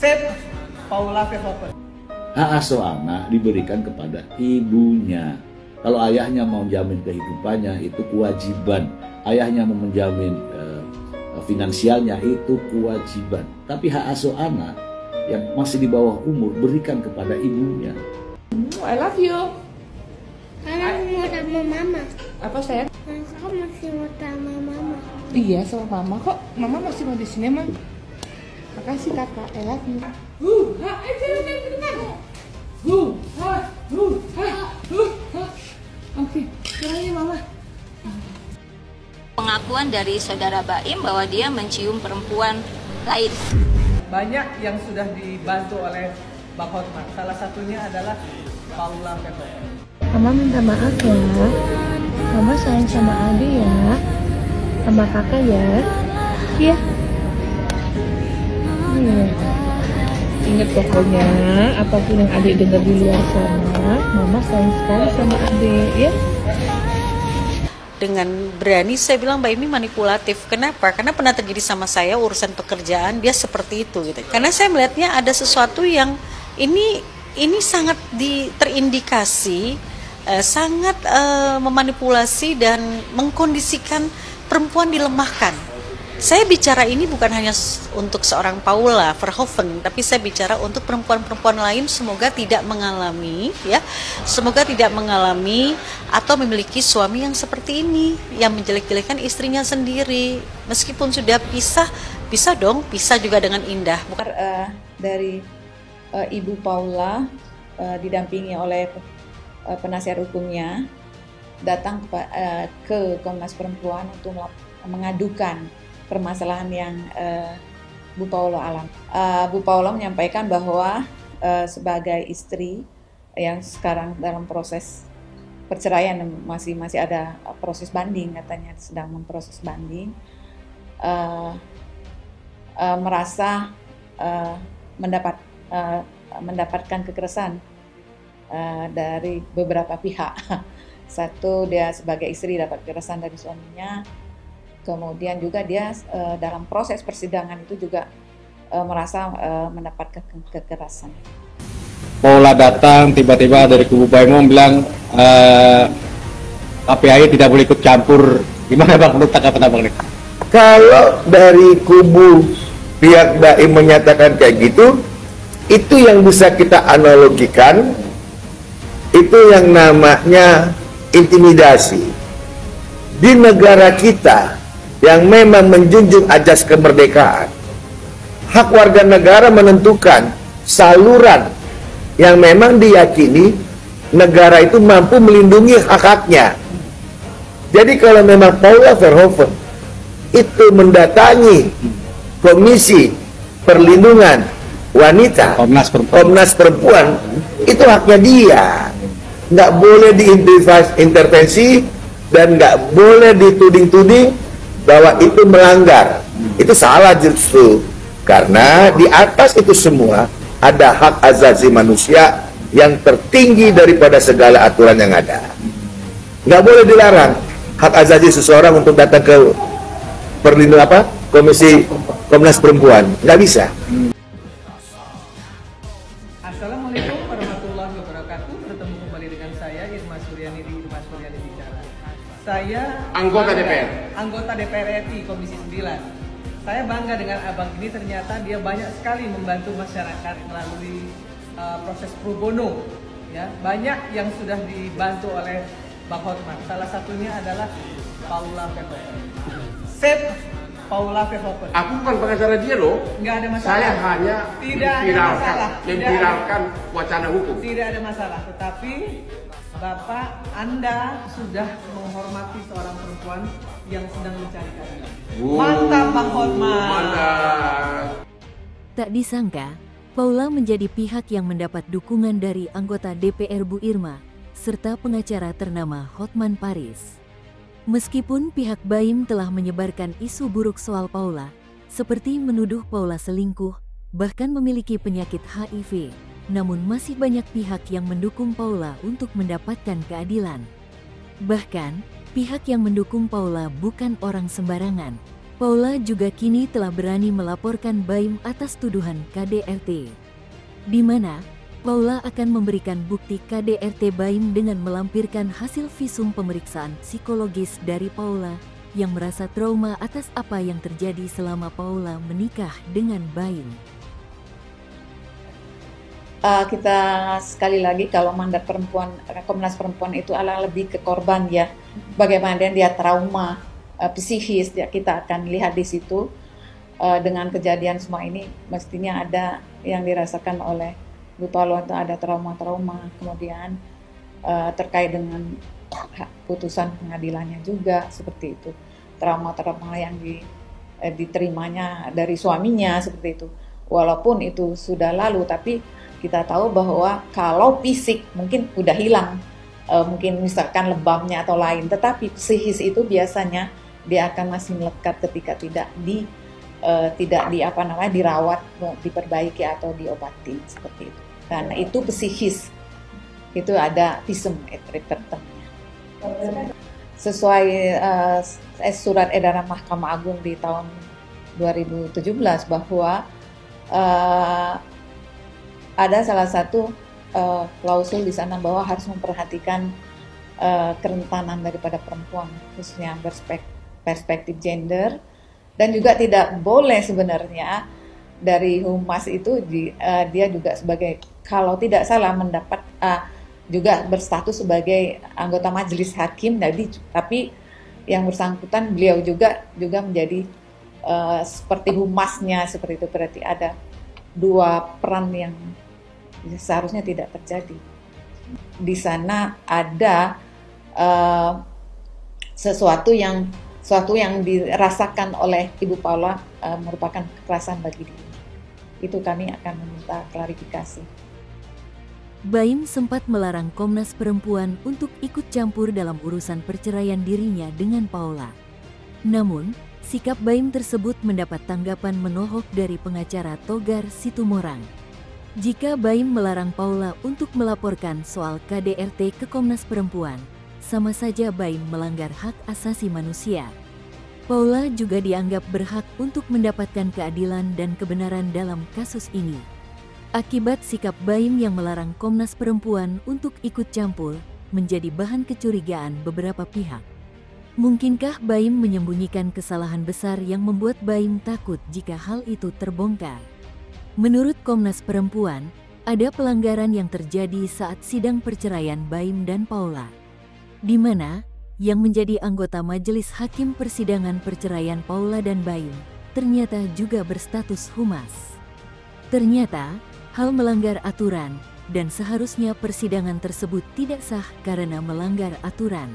Save Paula Verhoeven. Hak asuh anak diberikan kepada ibunya. Kalau ayahnya mau jamin kehidupannya itu kewajiban. Ayahnya mau menjamin finansialnya itu kewajiban. Tapi hak asuh anak yang masih di bawah umur berikan kepada ibunya. I love you. Karena aku mau sama mama. Apa sayang? Aku masih mau sama mama. Iya sama mama kok. Mama masih mau di sini emang. Makasih kakak. I love you. Oke, caranya mama. Pengakuan dari saudara Baim bahwa dia mencium perempuan lain. Banyak yang sudah dibantu oleh Bang Hotman. Salah satunya adalah Paula Verhoeven. Mama minta maaf ya. Mama sayang sama Adi ya. Sama kakak ya. Iya. Iya. Ingat pokoknya apapun yang adik dengar di luar sana, mama sayang sekali sama adik ya. Dengan berani saya bilang Mbak Imi manipulatif. Kenapa? Karena pernah terjadi sama saya urusan pekerjaan dia seperti itu gitu. Karena saya melihatnya ada sesuatu yang ini sangat terindikasi sangat memanipulasi dan mengkondisikan perempuan dilemahkan. Saya bicara ini bukan hanya untuk seorang Paula Verhoeven, tapi saya bicara untuk perempuan-perempuan lain semoga tidak mengalami atau memiliki suami yang seperti ini, yang menjelek-jelekan istrinya sendiri. Meskipun sudah pisah juga dengan indah. Bukan dari Ibu Paula didampingi oleh penasihat hukumnya datang ke Komnas Perempuan untuk mengadukan permasalahan yang Bu Paula alami. Bu Paula menyampaikan bahwa sebagai istri yang sekarang dalam proses perceraian, masih ada proses banding, katanya sedang memproses banding, merasa mendapatkan kekerasan dari beberapa pihak. Satu, dia sebagai istri dapat kekerasan dari suaminya. Kemudian juga dia dalam proses persidangan itu juga merasa mendapatkan kekerasan. Paula datang tiba-tiba dari kubu Baim bilang KPAI tidak boleh ikut campur. Gimana Bang menurut kata Bang nih? Kalau dari kubu pihak Baim menyatakan kayak gitu, itu yang bisa kita analogikan, itu yang namanya intimidasi. Di negara kita yang memang menjunjung ajas kemerdekaan, hak warga negara menentukan saluran yang memang diyakini negara itu mampu melindungi hak-haknya. Jadi kalau memang Paula Verhoeven itu mendatangi Komisi Perlindungan Wanita, Komnas Perempuan, itu haknya dia. Nggak boleh diintervensi dan nggak boleh dituding-tuding bahwa itu melanggar. Itu salah justru, karena di atas itu semua ada hak asasi manusia yang tertinggi daripada segala aturan yang ada. Nggak boleh dilarang hak asasi seseorang untuk datang ke Komisi Komnas Perempuan, nggak bisa. Assalamualaikum warahmatullahi wabarakatuh. Bertemu kembali dengan saya Irma Suryani di Irma Suryani Bicara. Saya anggota DPR RI Komisi 9. Saya bangga dengan abang ini, ternyata dia banyak sekali membantu masyarakat melalui proses pro bono. Ya, banyak yang sudah dibantu oleh Bang Hotman. Salah satunya adalah Paula Verhoeven. Save Paula Verhoeven. Aku bukan pengacara dia loh. Nggak ada masalah. Saya hanya memviralkan wacana hukum. Tidak ada masalah. Tetapi Bapak, Anda sudah menghormati seorang perempuan yang sedang mencari keadilan. Mantap Bang Hotman. Mantap. Tak disangka, Paula menjadi pihak yang mendapat dukungan dari anggota DPR Bu Irma, serta pengacara ternama Hotman Paris. Meskipun pihak Baim telah menyebarkan isu buruk soal Paula, seperti menuduh Paula selingkuh, bahkan memiliki penyakit HIV, namun masih banyak pihak yang mendukung Paula untuk mendapatkan keadilan. Bahkan, pihak yang mendukung Paula bukan orang sembarangan. Paula juga kini telah berani melaporkan Baim atas tuduhan KDRT, di mana Paula akan memberikan bukti KDRT Baim dengan melampirkan hasil visum pemeriksaan psikologis dari Paula yang merasa trauma atas apa yang terjadi selama Paula menikah dengan Baim. Kita sekali lagi kalau mandat perempuan, Komnas Perempuan itu adalah lebih ke korban ya, bagaimana dia trauma psikis ya, kita akan lihat di situ dengan kejadian semua ini mestinya ada yang dirasakan oleh Bu Paula, itu ada trauma-trauma, kemudian terkait dengan putusan pengadilannya juga seperti itu, trauma-trauma yang diterimanya dari suaminya seperti itu. Walaupun itu sudah lalu, tapi kita tahu bahwa kalau fisik mungkin udah hilang, mungkin misalkan lebamnya atau lain, tetapi psikis itu biasanya dia akan masih melekat ketika tidak dirawat, diperbaiki atau diobati seperti itu. Karena itu psikis, itu ada visum tertentunya. Sesuai surat edaran Mahkamah Agung di tahun 2017 bahwa ada salah satu klausul di sana bahwa harus memperhatikan kerentanan daripada perempuan, khususnya perspektif gender, dan juga tidak boleh sebenarnya dari humas itu dia juga sebagai, kalau tidak salah mendapat juga berstatus sebagai anggota majelis hakim, tapi yang bersangkutan beliau juga menjadi seperti humasnya seperti itu, berarti ada dua peran yang seharusnya tidak terjadi. Di sana ada sesuatu yang dirasakan oleh Ibu Paula merupakan kekerasan bagi dirinya. Itu kami akan meminta klarifikasi. Baim sempat melarang Komnas Perempuan untuk ikut campur dalam urusan perceraian dirinya dengan Paula. Namun, sikap Baim tersebut mendapat tanggapan menohok dari pengacara Togar Situmorang. Jika Baim melarang Paula untuk melaporkan soal KDRT ke Komnas Perempuan, sama saja Baim melanggar hak asasi manusia. Paula juga dianggap berhak untuk mendapatkan keadilan dan kebenaran dalam kasus ini. Akibat sikap Baim yang melarang Komnas Perempuan untuk ikut campur, menjadi bahan kecurigaan beberapa pihak. Mungkinkah Baim menyembunyikan kesalahan besar yang membuat Baim takut jika hal itu terbongkar? Menurut Komnas Perempuan, ada pelanggaran yang terjadi saat sidang perceraian Baim dan Paula, di mana yang menjadi anggota Majelis Hakim Persidangan Perceraian Paula dan Baim ternyata juga berstatus humas. Ternyata, hal melanggar aturan dan seharusnya persidangan tersebut tidak sah karena melanggar aturan.